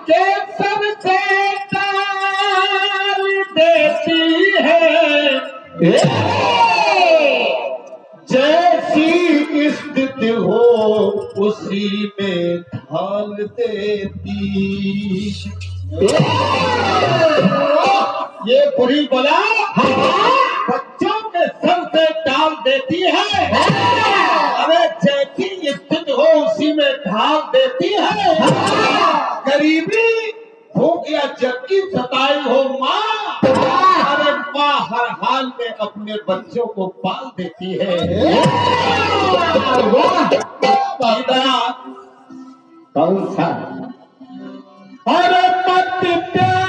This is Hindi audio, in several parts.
के सबसे टाल देती है, जैसी स्थिति हो उसी में ढाल देती। ये बुरी बला बच्चों के सर से डाल देती है। अरे जैसी स्थिति हो उसी में ढाल देती है। गरीबी भूख या जग की सताई हो माँ, अरे माँ हर हाल में अपने बच्चों को पाल देती है। कौन सा? अरे मत प्यार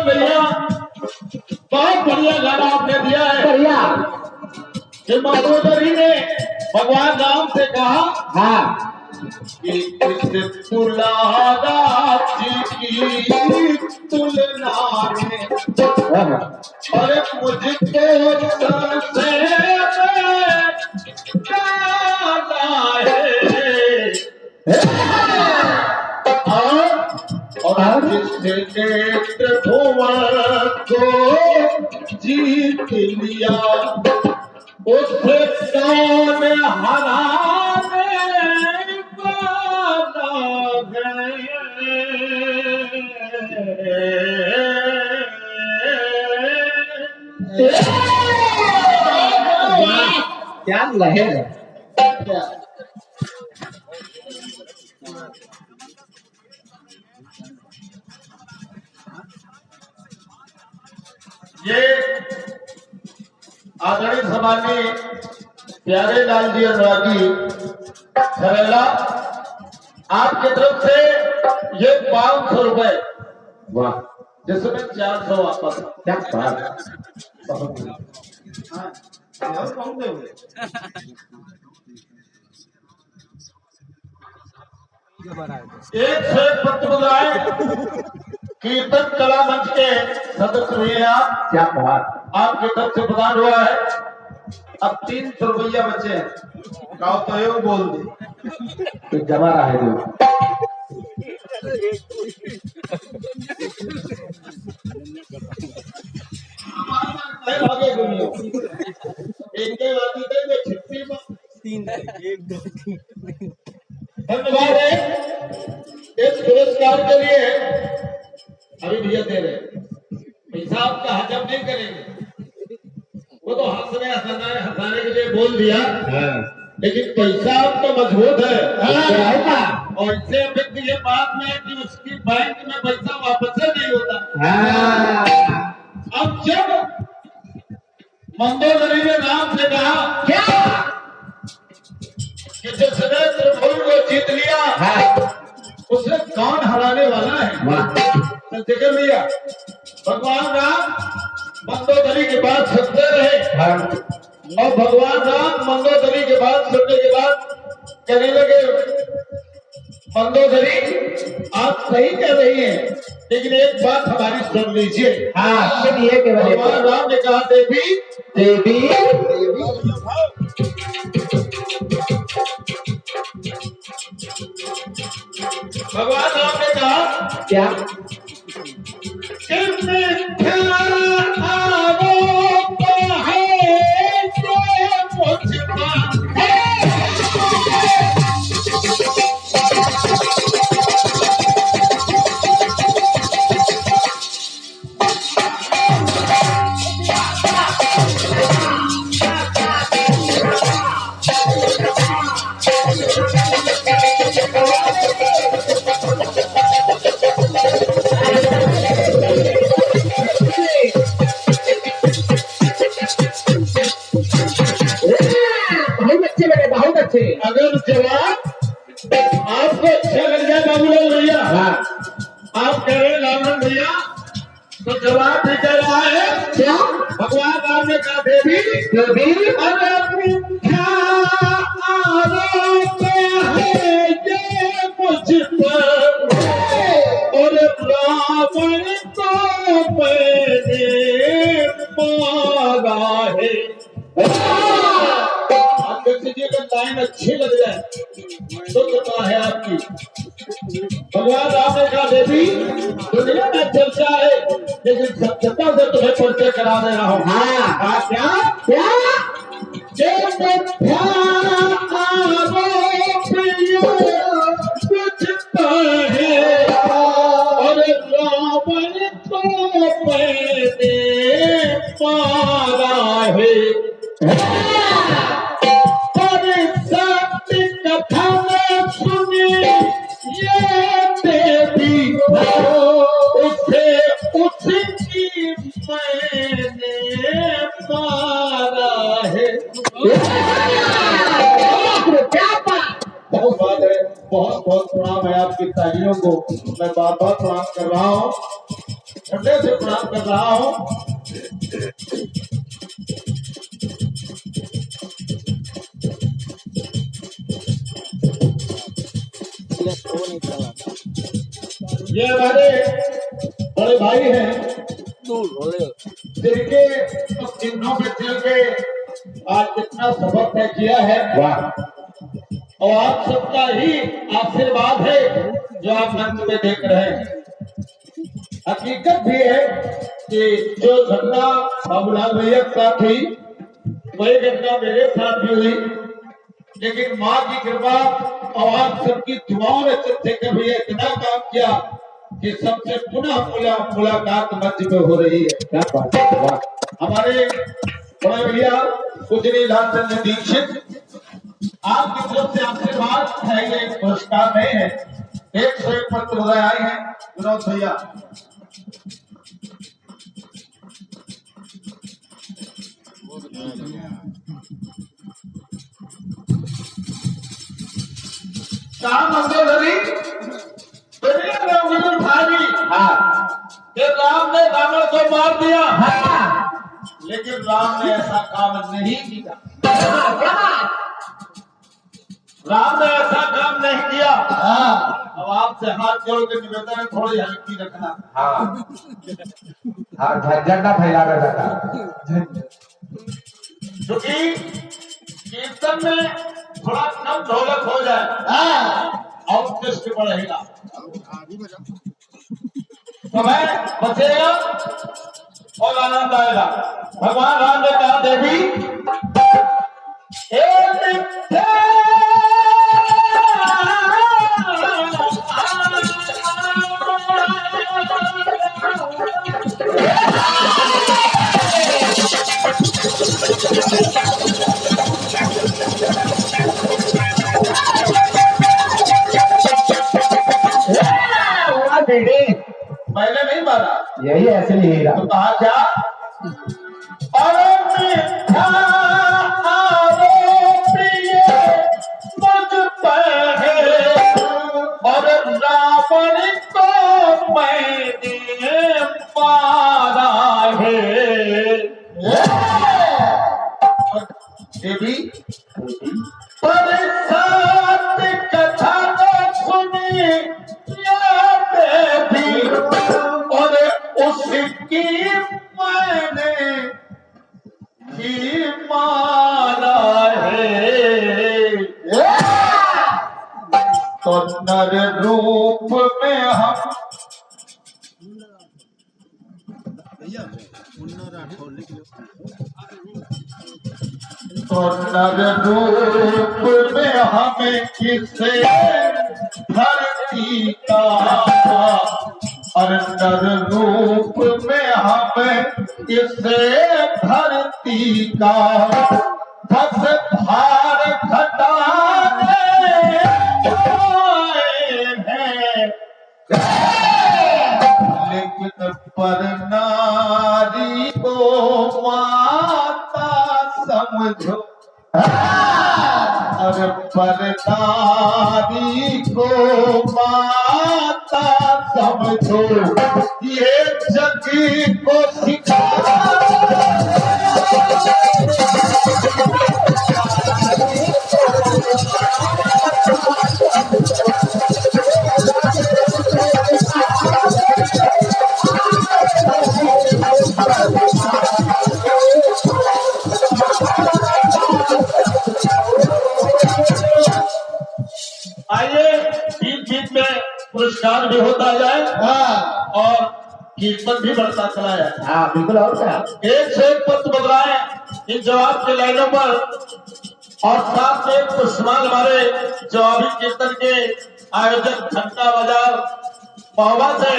भैया, बहुत बढ़िया गाना आपने दिया है। बढ़िया कि महोदरी ने भगवान राम से कहा हाँ कि इस तुलादा जी की तुलना में अरे मुझको से और जिसने भुवन को जीत लिया उसे कौन हराने वाला है। क्या लहर है। ये आदरणीय सम्माननीय प्यारे लाल जी अनुरागी खरेला आपकी तरफ से ये 500 रुपए, वाह, जिसमें 400 वापस। क्या बात, बहुत एक से प्रतिबद्ध कीर्तन कला मंच के सदस्य हुए हैं आप। क्या बात, आपकी तरफ से प्रदान हुआ है। अब 300 रुपया बचे हैं, कहो तो ये बोल दे तो जमा रहा है जो। दुनिया एक के बात है जो छिपी में 3 1 2 3 धन्यवाद है इस पुरस्कार के लिए। अभी भैया दे रहे पैसा आपका हजम नहीं करेंगे, वो तो हंसाने के लिए बोल दिया, लेकिन पैसा आपका मजबूत है। और इससे व्यक्ति ये बात में है कि उसकी बैंक में पैसा वापस ही नहीं होता। अब जब मंदोदरी ने नाम से कहा क्या कि जिसने त्रिभुवन को जीत लिया उसे कौन हराने वाला है? जिक्र लिया भगवान राम मंदोदरी के बाद सुनते रहे और भगवान राम मंदोदरी के बाद सुनने के बाद कहने लगे मंदोदरी आप सही कह रही हैं, लेकिन एक बात हमारी सुन लीजिए। सुनिए कि भगवान राम ने कहा देवी देवी भगवान राम ने कहा क्या अगर जवाब आपको अच्छा लग जाए बाबूलाल भैया, आप कह रहे लालन भैया, तो जवाब भी कह रहा है क्या? भगवान राम ने कहा देवी देवी अगर आरोप है ये मुझ पर और रावण को मैंने मारा है। लाइन अच्छी लग जाए तो कृपा है आपकी। भगवान राम ने कहा देवी दुनिया में चर्चा है, लेकिन सत्यता से तुम्हें परिचय करा दे रहा हूँ। क्या क्या कुछ है और रावण को मैंने मारा है। कथा में सुनी ये देवी उसे उसकी मैंने मारा है। बहुत बात है, बहुत बहुत प्रणाम है आपकी तालियों को, मैं बार बार प्रणाम कर रहा हूँ, हृदय से प्रणाम कर रहा हूँ। ये हमारे बड़े भाई हैं जिनके चिन्हों पे चल के आज कितना सफर तय किया है, और आप सबका ही आशीर्वाद है जो आप मंच में देख रहे हैं। हकीकत भी है कि जो घटना बाबूलाल भैया के साथ हुई वही घटना मेरे साथ भी हुई, लेकिन माँ की कृपा और आप सबकी दुआओं ने चंद्रशेखर भैया इतना काम किया कि सबसे पुनः मुलाकात मंच पे हो रही है। क्या बात है। हमारे बड़े भैया कुजरी लालचंद दीक्षित आपकी तरफ से आशीर्वाद है, ये पुरस्कार नहीं है, 101 पत्र आए हैं। विनोद भैया राम ने रावण को मार दिया, लेकिन राम ने ऐसा काम नहीं किया। राम ने ऐसा काम नहीं किया। अब आपसे हाथ जोड़ के निवेदन है थोड़ी हल्की रखना। झंडा फैला कर रखा, क्योंकि कीर्तन में थोड़ा कम ढोलक हो जाए और उत्कृष्ट बढ़ेगा, समय बचेगा और आनंद आएगा। भगवान राम ने कहा देवी हे मिथ्या मैंने नहीं मारा, यही ऐसे ही हीरा। तो कहा क्या अरे मिथ्या आरोपी ये मुझ पर है और रावण को मैंने मारा है। देवी पर सात कथा को सुनी या देवी और उसकी मैंने ही मारा है। तो नर रूप में हम तो नर रूप में हमें किसे धरती का और नर रूप में हमें इसे धरती का धस भार घटाने आए हैं। लेकिन पर नारी को माता समझो और पर नारी को माता समझो ये जग को सिखा। आइए बीच बीच में पुरस्कार भी होता जाए और कीर्तन भी बढ़ता चला जाए। हाँ बिल्कुल। और क्या एक से एक पत्र बदलाए इन जवाब के लाइनों पर और साथ में पुष्पमाल हमारे जवाबी कीर्तन के आयोजक घंटा बाजार महोबा से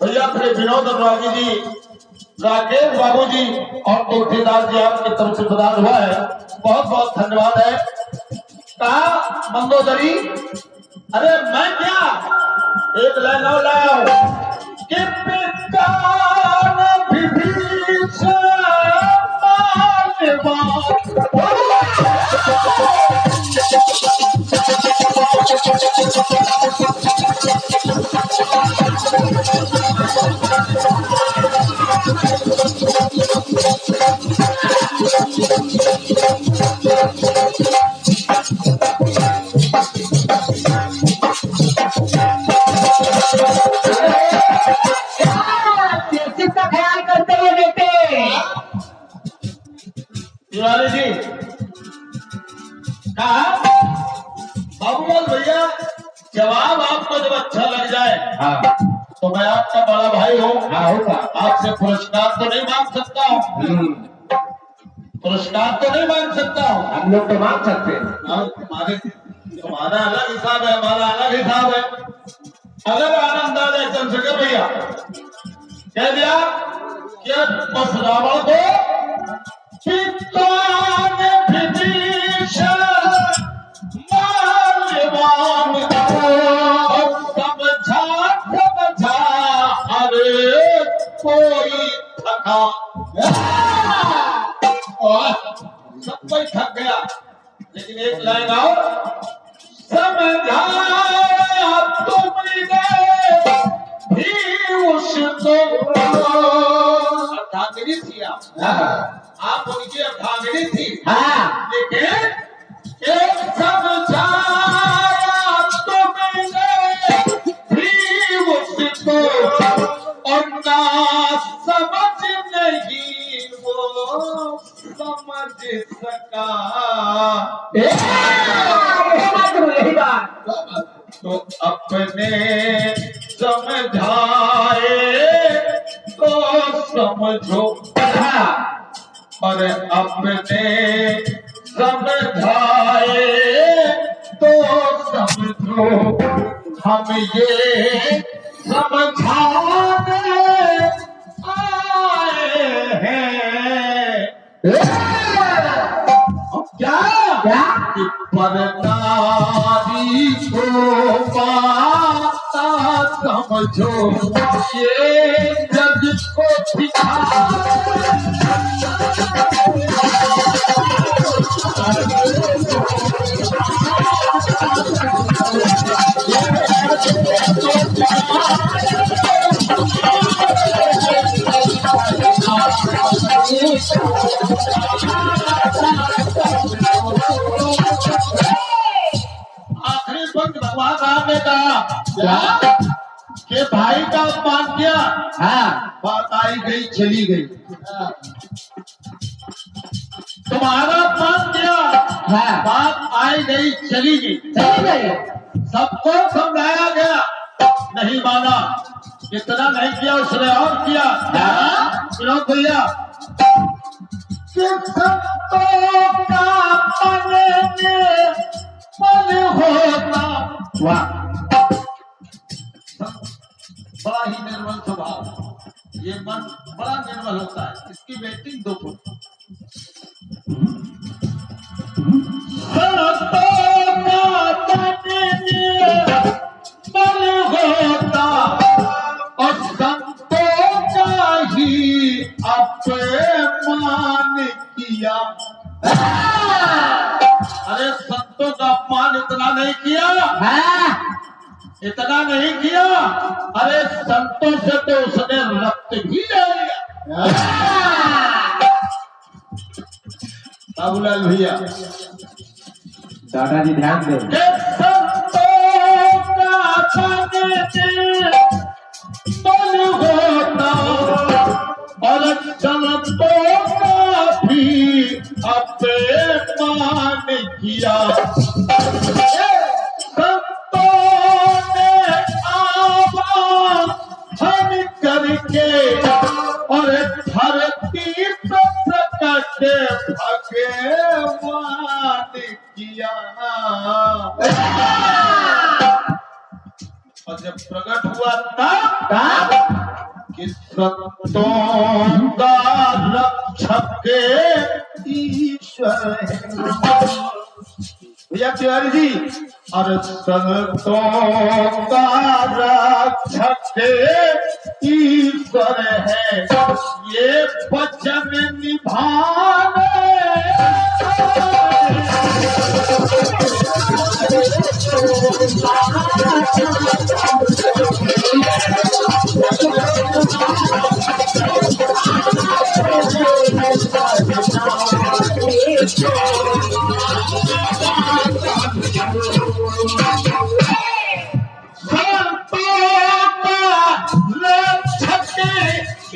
भैया अपने विनोद अनुरागी जी, राकेश बाबू जी और तुलसीदास जी आपकी तरफ से प्रदान हुआ है। बहुत बहुत धन्यवाद है। कहा मंदोदरी अरे मैं क्या एक लाइन और लाया कि पितान विभीषण का ख्याल करते हुए बेटे। तिवारी जी कहा बाबूलाल भैया जवाब आपको जब अच्छा लग जाए हाँ तो मैं आपका बड़ा भाई हूँ। हाँ होगा। आपसे पुरस्कार तो नहीं मांग सकता हूँ, पुरस्कार तो नहीं मांग सकता हूँ। हम लोग तो मांग सकते हैं। और तुम्हारा अलग हिसाब है, हमारा अलग हिसाब है। अगर आनंद आ जाए चंद्रशेखर भैया कह दिया कि बस रावण को पितान विभीषण माल्यवान समझा अरे कोई थका और सब कोई थक गया। लेकिन एक लाइन और समझाया तुमने भी उसको अर्धांगिनी थी आप उनकी अर्धांगिनी थी। हाँ लेकिन एक समझाया तुमने भी उसको और ना समझ नहीं वो समझ सका। यही बात तो अपने समझाए तो समझो और अपने समझाए तो समझो हम ये समझाने आए हैं। क्या क्या कि परनारी को माता समझो ये जग को सिखा। आखिरी वक्त भगवान राम ने कहा क्या कि भाई का अपमान किया, हाँ बात आई गई चली गई। तुम्हारा अपमान किया, हाँ बात आई गई चली गई। चली गई सबको समझाया गया, नहीं माना। इतना नहीं किया उसने और किया। विनोद भैया कि संतों का मन में मन होता, वाह बड़ा ही निर्मल स्वभाव। ये मन बड़ा निर्मल होता है। इसकी वेटिंग 2 फुट। संतों का मन में मन होता और संतों का ही अपमान किया। अरे संतों का अपमान इतना नहीं किया, हाँ इतना नहीं किया। अरे संतों से तो उसने रक्त भी ले लिया। बाबूलाल भैया दादाजी ध्यान दे कि संतों का मन होता और संतों का भी अपमान किया। करके और धरती पर प्रकट भगवान किया। और जब प्रकट हुआ तब कि संतों का रक्षक ईश्वर है। भैया तिवारी जी, और संतों का रक्षक ईश्वर है, ये वचन निभाने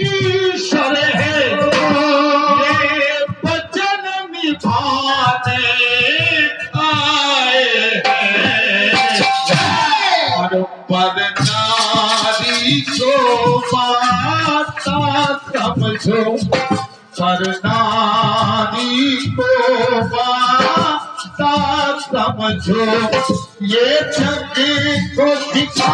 ईश्वर है, ये वचन निभाने आए हैं। और परनारी को माता समझो, परनारी को माता समझो, ये जग को सिखा।